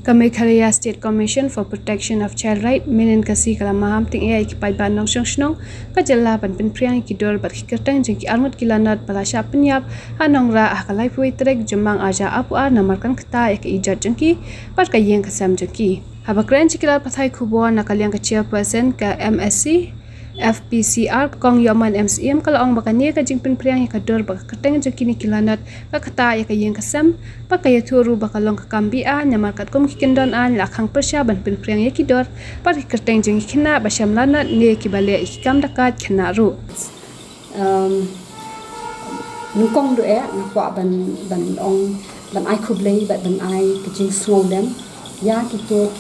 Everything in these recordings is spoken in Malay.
Kamekhalaya State Commission for Protection of Child Right minin kasi kala Maham tyngeh ki pai ban nong snong ka jalla ban pynphriang ki dor bat khikatang jing ki armut kilanat palasha penyap Nongrah akalai pui trek jemang aja apu a namarkan kata ek ijat jengki pat ka yeng kasam jengki habakran chikila pathai khubo nakaliang ka chairperson ka MSCFPCR kong yoman MCM kala ong bakani ka jing pynphriang ka dor bak katang jengki ni kilanat ka kata ek yeng kasam pakaya thuru bakalong ka kambi a namarkat kom kikindon an lakhang persya ban pynphriang ki dor pat katang jeng khynnah basham lanat ne ki bale ikam dakat khynnah ru nukong do nakwa ban ong ban ai khublei ban ai kajing slow dem ya kito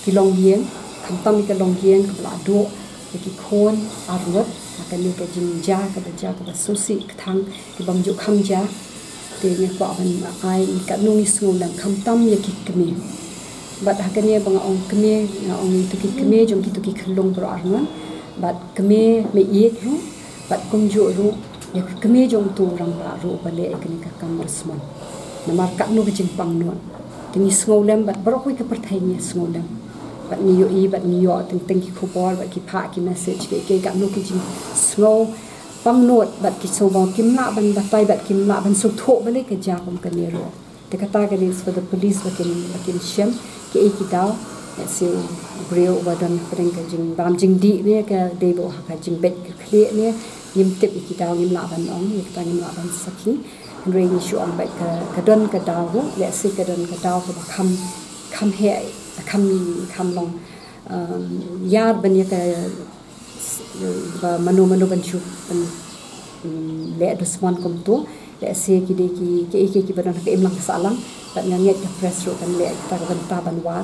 ki long yen kamtam ka long yen ka bla do ki khon arwat ka ni ka jingjia ka ba susi thang ki bam ju kham ja te nakwa ban ai ka nungi slow dem kamtam ya ki kemi bat hakane bang ong kemi ong tu ki kemi jom ki tu ki khlong pro arman bat kemi me yek hu bat kumju ru ya kemi jong tu rang la ru bale ekni ka kamar smon namar ka nu jing pang no tingi snolem bat barokoi ka perthai ni snolem bat ni yo I bat ni yo ting ki khobor bat ki pha ki message ke ka nu ki jing snow pang not bat ki so ba kim la ban batai bat kim la ban so tho bale ka ja kom ka ni ro te kata ka is for the police bakin shem ke ki daw se grill wadan pring ka jing bam jing di ne ka debo ka jing bet ka khle ne yim tip ki daw yim la ban ong yik ta yim la ban sakhi rei ni shu ong bet ka don ka daw ro le se ka don ka daw ka kham he kham long yar ban ya ka ba manu ban shu ban le dusman kom tu le se ki de ki ban ka im lang salang bat nganget ka press ro kan le ta ban ta ban wa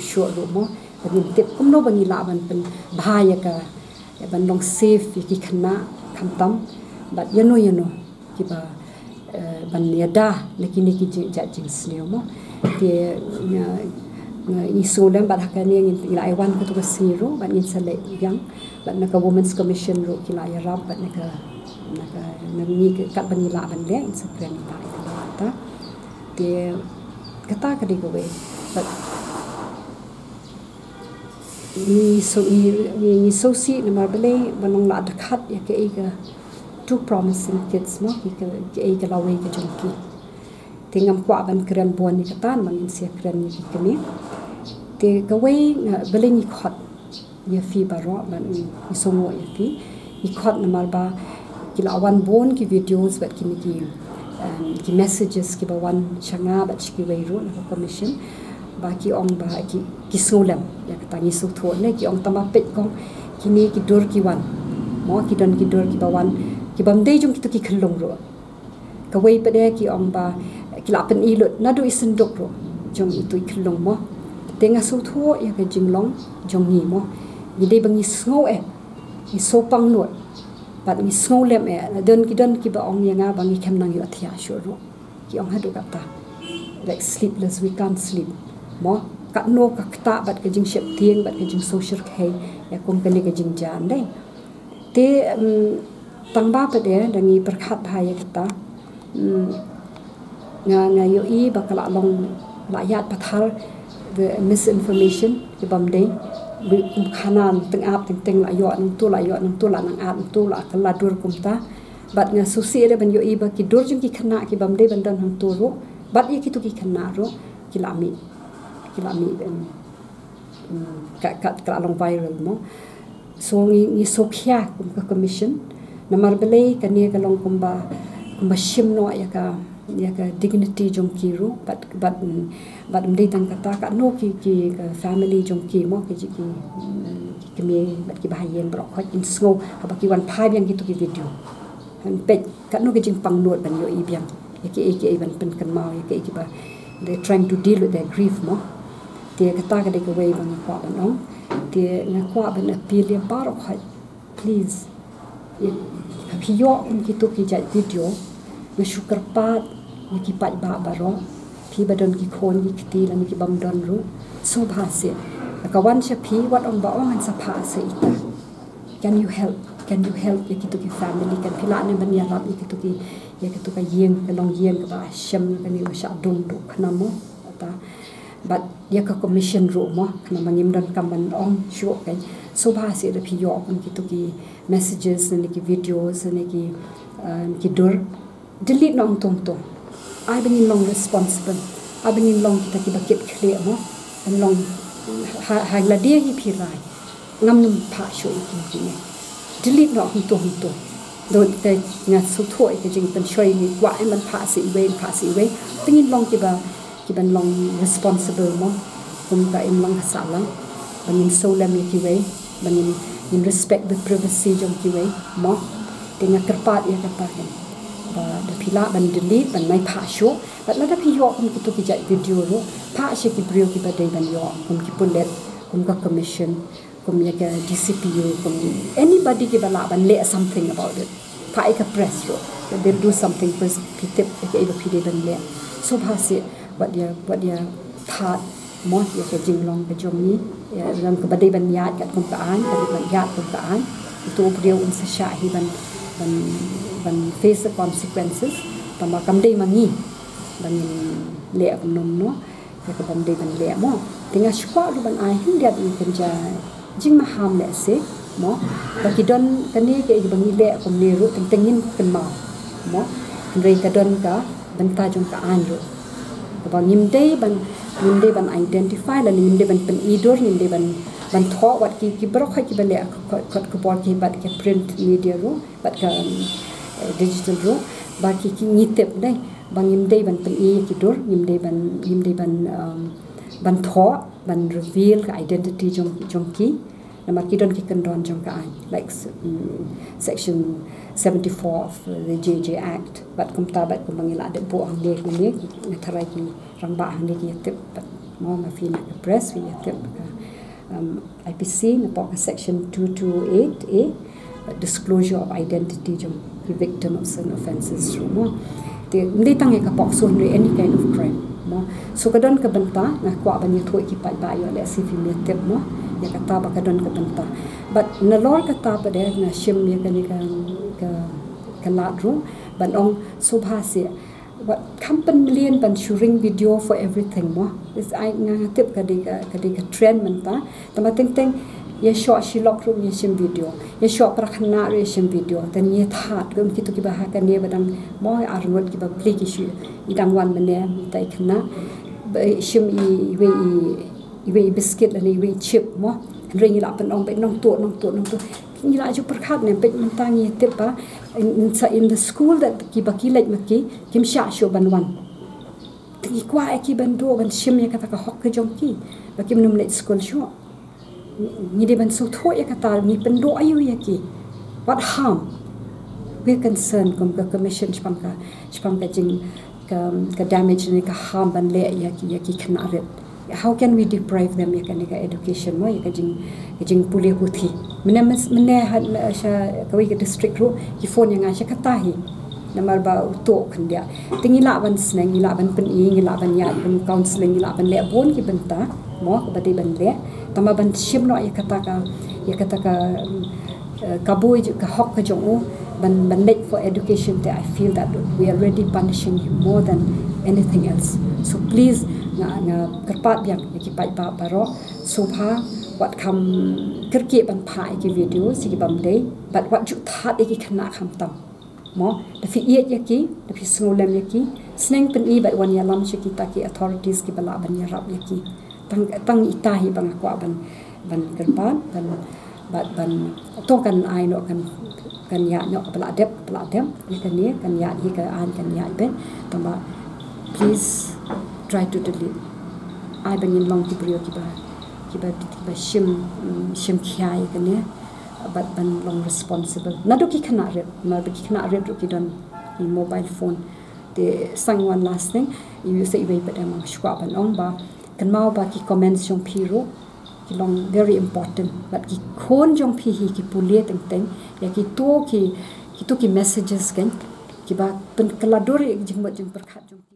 shu ro mo ban tip kum no ban ni la ban pen bhaya ka ban long safe ki khynnah kham tam bat yano ki ba ban yada lekini ki ja jing sneo mo te ni solam bat hakani ila I wan ko to siro ban in sale yang bat na ka women's commission ro ki la ya rap bat na ka ni ka ban ni la ban le in sakran ni ta te kata ka di ko we bat ni so si na marbele banong la dakhat ya ke ga two promising kids mo ki ka lawe ka jongki tingam kwa ban kran bon ni katan man in sia kran ni kini te ka we bele ni khot ya fi baro ban ni so mo ya ki khot na marba ki la wan bon ki videos bat ki messages ki ba wan changa bat ki we ro na commission ba ki ong ba ki solam ya kata ni so tho ne ki ong tama pet kong kini ki dor ki wan mo ki don ki dor ki ba wan ki bam dei jong ki to ki khlong ro ka wei pa de ki ong ba ki la pen I lut na du isen dok ro jong I tu khlong mo tenga so tho ya ka jinglong jong ni mo ni dei bang ni snow ni so pang no bat ni snow lem don ki ba ong yanga bang I khem nang yo thia shu ro ki ong ha du kata like sleepless we can't sleep mo ka no ka kta bat ka jing shep tieng bat ka jing social kai ya kom ka ni ka jing jan dai te tang ba pa de dangi perkhat bhaya kata nga yo I bakala long la yat pathal the misinformation ki bam dei bi kum khanan teng ap teng la yo nang tu la nang ap tu la kala dur kum ta bat nga susi re ban yo I ba ki dur jing ki khynnah ki bam dei ban dan hang tu ro bat I ki tu ki khynnah ro ki la mi ka long viral mo so ni so khya kum ka commission namar bele ka ni ka long kumba shim no ya ka dignity jong ki ro but mdei tang kata ka no ki ka family jong ki mo ki me bat ki bahayen bro khot in snow ha ki wan phai yang ki tu ki video han pet ka no ki jing pang not ban yo I biang ki ban pen kan mau ki ba they trying to deal with their grief mo te kata ka de ko wei ban kwa ban ong te na kwa ban appeal ya baro khot please ki yo ki tu ki ja video na sugar pat ni ki pat ba baro phi badon ki khon ki kti la ni ki bam don ru so bha se ka wan cha phi wat ong ba ong an sa pha se ita can you help ya ki tu ki family kan phila ne ban ya rap ki tu ki ya ke tu ka yin ke long yin ke ba syam ke ni sha dong do khna mo ta but ya ka commission ro mo khna mangim dan kaman ong sho ke so ba se de phi yo kon ki tu ki messages ne ki videos ne ki dur delete nong tong to I been long responsible I been long kita ki bakit clear mo and long ha la dia hi phi rai ngam num pha sho ki ni delete nong tong to do te nga su thoi ke jing pen shoi ni wa man pha si we tingin long ki ban long responsible mo kum ka im long sa lang banin so lam ki we banin in respect the privacy jong ki we mo tinga kerpat ya kerpat ba de pila ban delete ban mai pha sho but la da phi yo kum ki tu ki jai video ro pha she ki brio ki ba dei ban yo kum ki pulet kum ka commission kum ya ka DCPU kum anybody ki bala ban le something about it pha ka press ro they'll do something first pitip ke ba phi de ban le so bha se what dia part mo ya ke jing long ke jom ni ya ram ke ba dei ban ya kat kum ka an ban ya kum ka an itu brio un sa sha hi ban face the consequences tama kam dei mangi ban le kum nom no ya ke ban dei ban le mo tinga shwa ru ban ai hin dia ni kan ja jing maham le se mo ba ki don kan ni ke ban ni le kum ni ru tengin kan ma mo rei ka don ka ban ta jong ka an ru ba ngim dei ban identify la ngim dei ban pen idor ngim dei ban tho wat ki brok ha ki ba le ko por ki bat ke print media ro bat ka digital ro ba ki ngitep dai bangim dei ban pen i ki dor ngim dei ban tho ban reveal ka identity jong ki nama ki don ki kan don jong ka ai like section 74 of the JJ Act but kum ta bat kum mangila de bo ang de ku ni tharai ki rang ba ang de ki tip but mo ma fi na press fi tip IPC na po section 228A disclosure of identity jong the victim of certain offences mo te ndi tang ka pok so any kind of crime mo so kadon ka banta na kwa ban ni thoi ki pa ba yo le si fi me tip mo ya kata ba kadon ka banta but na lor kata pa de na shim ya ka ni ka ladro ban ong subha se what company million ban shooting video for everything mo is I nga tip ka de trend man ta tama teng ye shot shi lock room ye shim video ye shot prakhna re shim video then ye that gum ki tu ki ba ha ka ne badang mo arnot ki ba play ki shi idang wan mane tai khna shim i we biscuit la ni we chip mo ring la pen ong be nong to ni la ju prakhat ne be man ta ngi te pa in the school that ki ba ki lek ma ki kim sha sho ban wan ti kwa ki ban do ban shim ye ka ta ka hok ka jong ki ba kim num let school sho ni de ban so tho ya ka ta ni pen do ayu ya ki what harm we concern kum ka commission spam ka jing ka damage ni ka harm ban le ya ki khna ret how can we deprive them ya kan education mo ya jing puli puthi mene sha kawi ke district ro ki phone yang sha kata hi namar ba to khandia tingila ban sneng ila ban pen ila ban ya ban counseling ila ban le bon ki banta mo ba de ban le tama ban shim no ya kata ka kaboi ka hok ka jong ban make for education that I feel that we are already punishing him more than anything else so please nga kerpat yang ki pai ba baro subha what come kerke ban phai ki video si bam dei but what ju that ki khna kham tam mo the fi yet yaki the fi snolem yaki sneng pen I but one yalam shiki taki authorities ki bala ban yarap yaki tang itahi bang kwa ban kerpat ban to kan ai no kan ya no bala dep ni kan ya hi ka an kan ya ben tamba please try to delete I ban in long ki brio ki ba shim khai kan ne but ban long responsible na do ki khna red ro ki don in mobile phone the sang one last thing you say we but am shwa ban ong ba kan mau ba ki comments jong phiro ki long very important but ki khon jong phi hi ki pulie teng ya ki to ki messages kan ki ba pen kaladori jing perkhat jong